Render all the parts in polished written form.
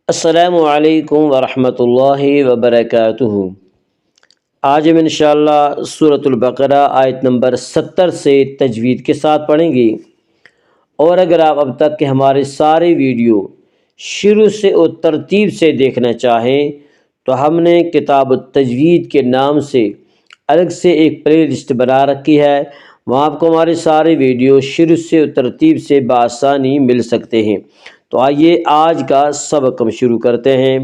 السلام علیکم ورحمۃ اللہ وبرکاتہ۔ آج ہم انشاءاللہ سورۃ البقرہ آیت نمبر 70 سے تجوید کے ساتھ پڑھیں گے، اور اگر آپ اب تک کے ہمارے سارے ویڈیو شروع سے اور ترتیب سے دیکھنا چاہیں تو ہم نے کتاب التجوید کے نام سے الگ سے ایک پلے لسٹ بنا رکھی ہے، وہاں آپ کو ہمارے سارے ویڈیو شروع سے اور ترتیب سے بآسانی مل سکتے ہیں۔ تو آئیے آج کا سبق ہم شروع کرتے ہیں۔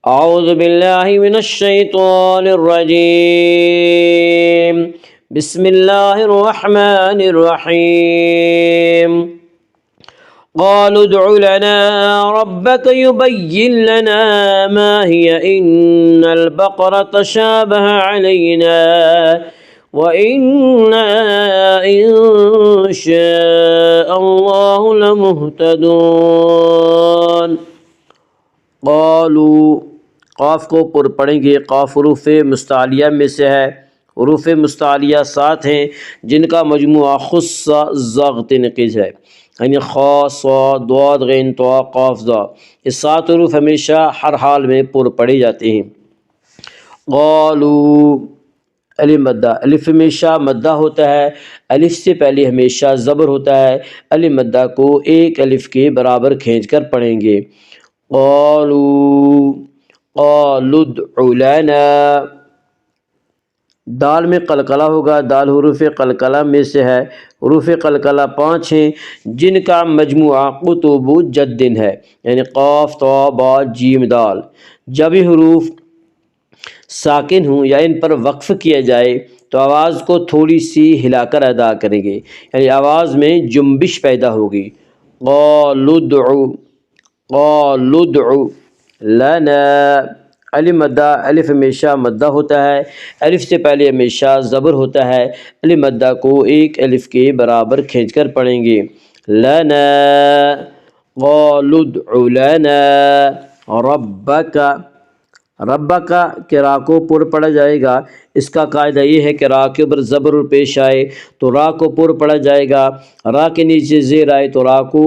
اعوذ باللہ من الشیطان الرجیم، بسم اللہ الرحمن الرحیم۔ قالوا ادع لنا ربك يبين لنا ما هي إن البقرة تشابه علينا وإنا إن شاء الله لمهتدون۔ قالوا، قاف کو پر پڑھیں گے، قاف حروف مستعلیہ میں سے ہے۔ حروف مستعلیہ 7 ہیں جن کا مجموعہ خص ضغط نقز ہے، یعنی خا صاد ضاد غین طا قاف ذا۔ یہ 7 حروف ہمیشہ ہر حال میں پر پڑھے جاتے ہیں۔ قالوا، الف مدہ، الف ہمیشہ مدہ ہوتا ہے، الف سے پہلے ہمیشہ زبر ہوتا ہے، الف مدہ کو ایک الف کے برابر کھینچ کر پڑھیں گے۔ قالوا، قالوا ادع لنا، دال میں قلقلہ ہوگا، دال حروف قلقلہ میں سے ہے۔ حروف قلقلہ 5 ہیں جن کا مجموعہ قطب جد ہے، یعنی قاف طا با جیم دال۔ جب یہ حروف ساکن ہوں یا ان پر وقف کیا جائے تو آواز کو تھوڑی سی ہلا کر ادا کریں گے، یعنی آواز میں جنبش پیدا ہوگی۔ قالوا ادع، قالوا ادع لنا، الف مدہ، الف ہمیشہ مدہ ہوتا ہے، الف سے پہلے ہمیشہ زبر ہوتا ہے، الف مدہ کو ایک الف کے برابر کھینچ کر پڑھیں گے۔ لنا، قالوا ادع لنا ربک، ربک کے را کو پر پڑھا جائے گا۔ اس کا قاعدہ یہ ہے کہ را کے اوپر زبر پیش آئے تو را کو پر پڑھا جائے گا، را کے نیچے زیر آئے تو را کو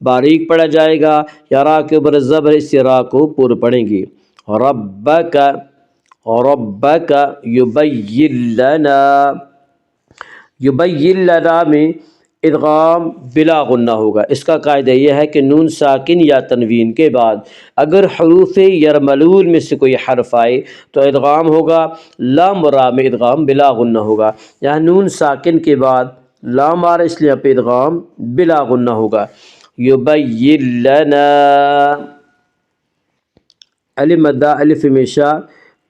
باریک پڑھا جائے گا، یا را کے اوپر زبر اس سے را کو پر پڑھیں گے۔ ربک، ربک یبین لنا، یبین لنا میں ادغام بلا غنہ ہوگا۔ اس کا قاعدہ یہ ہے کہ نون ساکن یا تنوین کے بعد اگر حروف یرملون میں سے کوئی حرف آئے تو ادغام ہوگا، لام و را میں ادغام بلا غنہ ہوگا۔ یہاں نون ساکن کے بعد لام آ رہا ہے، اس لیے یہاں پہ ادغام بلا غنہ ہوگا۔ یبین لنا، الف مدہ، الف ہمیشہ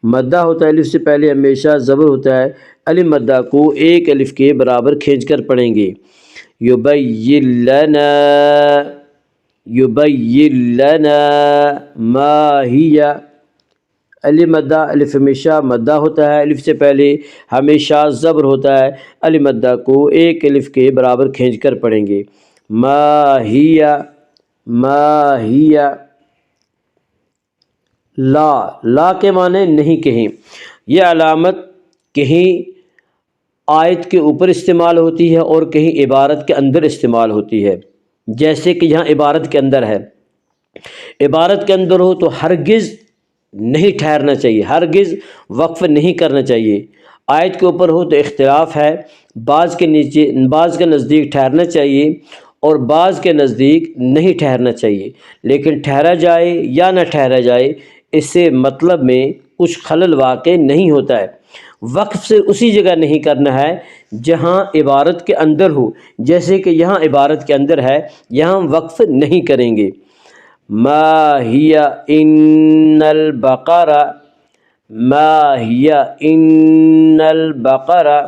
مدہ ہوتا ہے، الف سے پہلے ہمیشہ زبر ہوتا ہے، الف مدہ کو ایک الف کے برابر کھینچ کر پڑھیں گے۔ یبین لنا، یبین لنا ما ہی، الف مدہ، الف ہمیشہ مدہ ہوتا ہے، الف سے پہلے ہمیشہ زبر ہوتا ہے، الف مدہ کو ایک الف کے برابر کھینچ کر پڑھیں گے۔ ما ہی، ما ہی، لا، لا کے معنی نہیں کہیں، یہ علامت کہیں آیت کے اوپر استعمال ہوتی ہے اور کہیں عبارت کے اندر استعمال ہوتی ہے، جیسے کہ یہاں عبارت کے اندر ہے۔ عبارت کے اندر ہو تو ہرگز نہیں ٹھہرنا چاہیے، ہرگز وقف نہیں کرنا چاہیے۔ آیت کے اوپر ہو تو اختلاف ہے، بعض کے نیچے، بعض کے نزدیک ٹھہرنا چاہیے اور بعض کے نزدیک نہیں ٹھہرنا چاہیے، لیکن ٹھہرا جائے یا نہ ٹھہرا جائے اس سے مطلب میں کچھ خلل واقع نہیں ہوتا ہے۔ وقف سے اسی جگہ نہیں کرنا ہے جہاں عبارت کے اندر ہو، جیسے کہ یہاں عبارت کے اندر ہے، یہاں وقف نہیں کریں گے۔ ما ہی ان البقرہ، ما ہی ان البقرہ،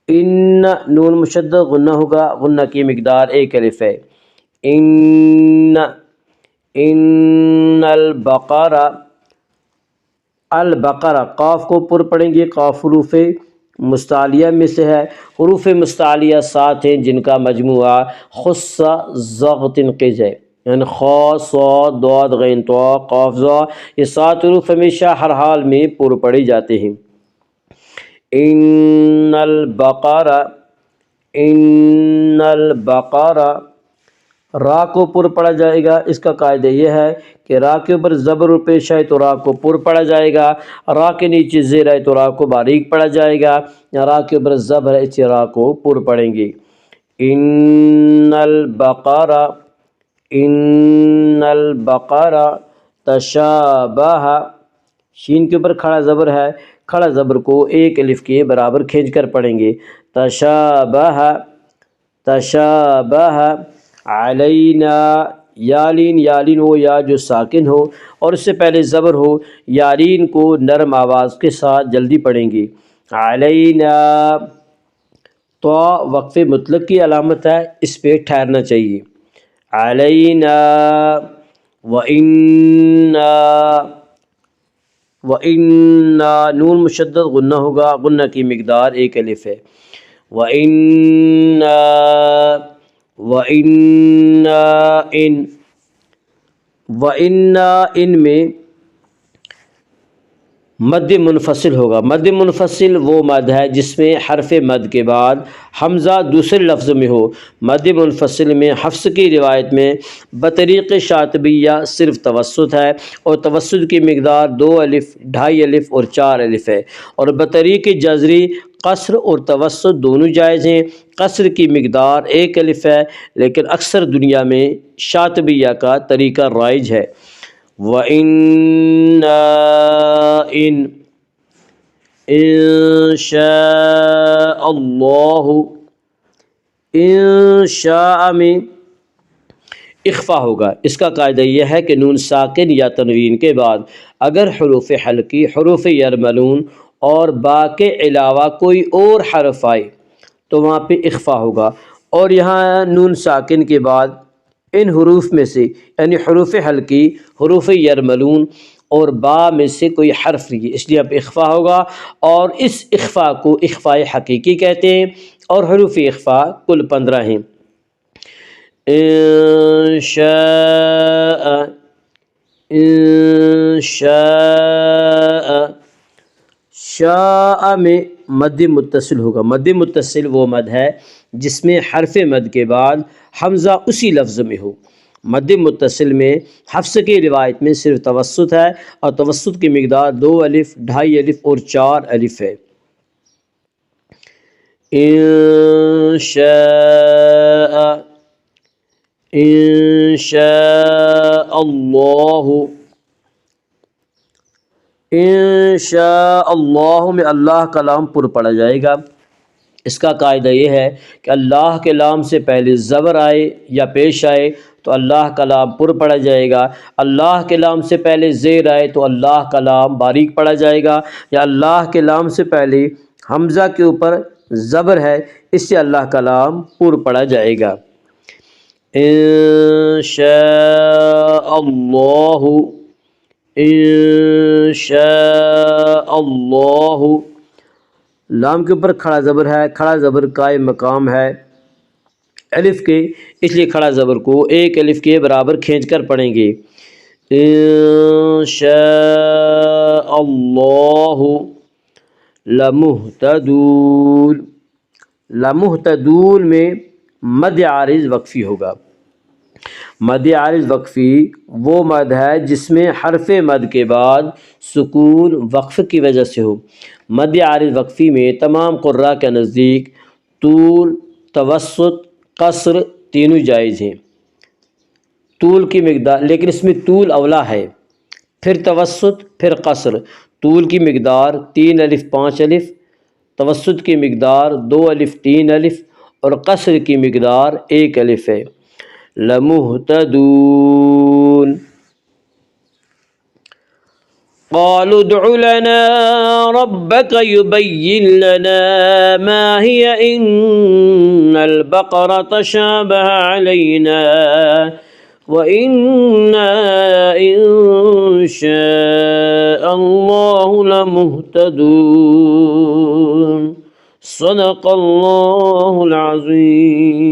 ان نون مشدد غنہ ہوگا، غنہ کی مقدار ایک الف ہے۔ ان، ان البقرہ، البقرہ قاف کو پر پڑھیں گے، قاف حروف مستعلیہ میں سے ہے۔ حروف مستعلیہ 7 ہیں جن کا مجموعہ خص ضغط نقز ہے، یعنی خا صاد ضاد غین طا قاف ذا۔ یہ 7 حروف ہمیشہ ہر حال میں پر پڑھے جاتے ہیں۔ ان البقرہ، ان البقرہ، را کو پر پڑھا جائے گا، اس کا قاعدہ یہ ہے کہ را کے اوپر زبر پیش آئے تو را کو پر پڑھا جائے گا، را کے نیچے زیر آئے تو را کو باریک پڑھا جائے گا، یا را کے اوپر زبر ہے اس سے را کو پر پڑھیں گے۔ ان البقرہ، ان البقرہ تشابہ، شین کے اوپر کھڑا زبر ہے، کھڑا زبر کو ایک الف کے برابر کھینچ کر پڑھیں گے۔ تشابہ، تشابہ علینا، یالین، یالین ہو یا جو ساکن ہو اور اس سے پہلے زبر ہو، یالین کو نرم آواز کے ساتھ جلدی پڑھیں گے۔ علینا، تو وقف مطلق کی علامت ہے، اس پہ ٹھہرنا چاہیے۔ علینا، وَإِنَّا، وَإِنَّا، نون مشدد غنہ ہوگا، غنہ کی مقدار ایک الف ہے۔ وَإِنَّا، وَإِنَّا إِن، وَإِنَّا إن میں مد منفصل ہوگا۔ مد منفصل وہ مد ہے جس میں حرف مد کے بعد حمزہ دوسرے لفظ میں ہو۔ مد منفصل میں حفص کی روایت میں بطریق شاطبیہ صرف توسط ہے، اور توسط کی مقدار 2 الف، 2.5 الف اور 4 الف ہے، اور بطریق جزری قصر اور توسط دونوں جائز ہیں۔ قصر کی مقدار 1 الف ہے، لیکن اکثر دنیا میں شاطبیہ کا طریقہ رائج ہے۔ وَإِنَّا إِن، إِن شاء اللہ، إن شاء میں اخفا ہوگا۔ اس کا قاعدہ یہ ہے کہ نون ساکن یا تنوین کے بعد اگر حروف حلقی، حروف یرملون اور با کے علاوہ کوئی اور حرف آئے تو وہاں پہ اخفا ہوگا، اور یہاں نون ساکن کے بعد ان حروف میں سے یعنی حروف حلقی، حروف یرملون اور با میں سے کوئی حرف نہیں ہے، اس لیے اب اخفا ہوگا، اور اس اخفا کو اخفاء حقیقی کہتے ہیں، اور حروف اخفا کل 15 ہیں۔ ان شاء، ان شاء، شاء میں مد متصل ہوگا۔ مد متصل وہ مد ہے جس میں حرف مد کے بعد حمزہ اسی لفظ میں ہو۔ مد متصل میں حفص کی روایت میں صرف توسط ہے، اور توسط کی مقدار 2 الف، 2.5 الف اور 4 الف ہے۔ ان شاء، ان شاء اللہ، ان شاء اللہ میں اللہ کا لام پر پڑھا جائے گا۔ اس کا قاعدہ یہ ہے کہ اللہ کے لام سے پہلے زبر آئے یا پیش آئے تو اللہ کا لام پر پڑھا جائے گا، اللہ کے لام سے پہلے زیر آئے تو اللہ کا لام باریک پڑھا جائے گا، یا اللہ کے لام سے پہلے حمزہ کے اوپر زبر ہے اس سے اللہ کا لام پر پڑھا جائے گا۔ ان شاء اللہ، ان شاء اللہ، لام کے اوپر کھڑا زبر ہے، کھڑا زبر قائم مقام ہے الف کے، اس لیے کھڑا زبر کو 1 الف کے برابر کھینچ کر پڑھیں گے۔ ان شاء اللہ لمہتدون، لمہتدون میں مد عارض وقفی ہوگا۔ مد عارض وقفی وہ مد ہے جس میں حرف مد کے بعد سکون وقف کی وجہ سے ہو۔ مد عارض وقفی میں تمام قراء کے نزدیک طول، توسط، قصر تینوں جائز ہیں۔ طول کی مقدار، لیکن اس میں طول اولا ہے، پھر توسط، پھر قصر۔ طول کی مقدار 3 الف 5 الف، توسط کی مقدار 2 الف 3 الف اور قصر کی مقدار 1 الف ہے۔ لمہتدون، قالوا ادع لنا ربك يبين لنا ما هي إن البقرة تشابه علينا وإنا إن شاء الله لمهتدون، صدق الله العظيم۔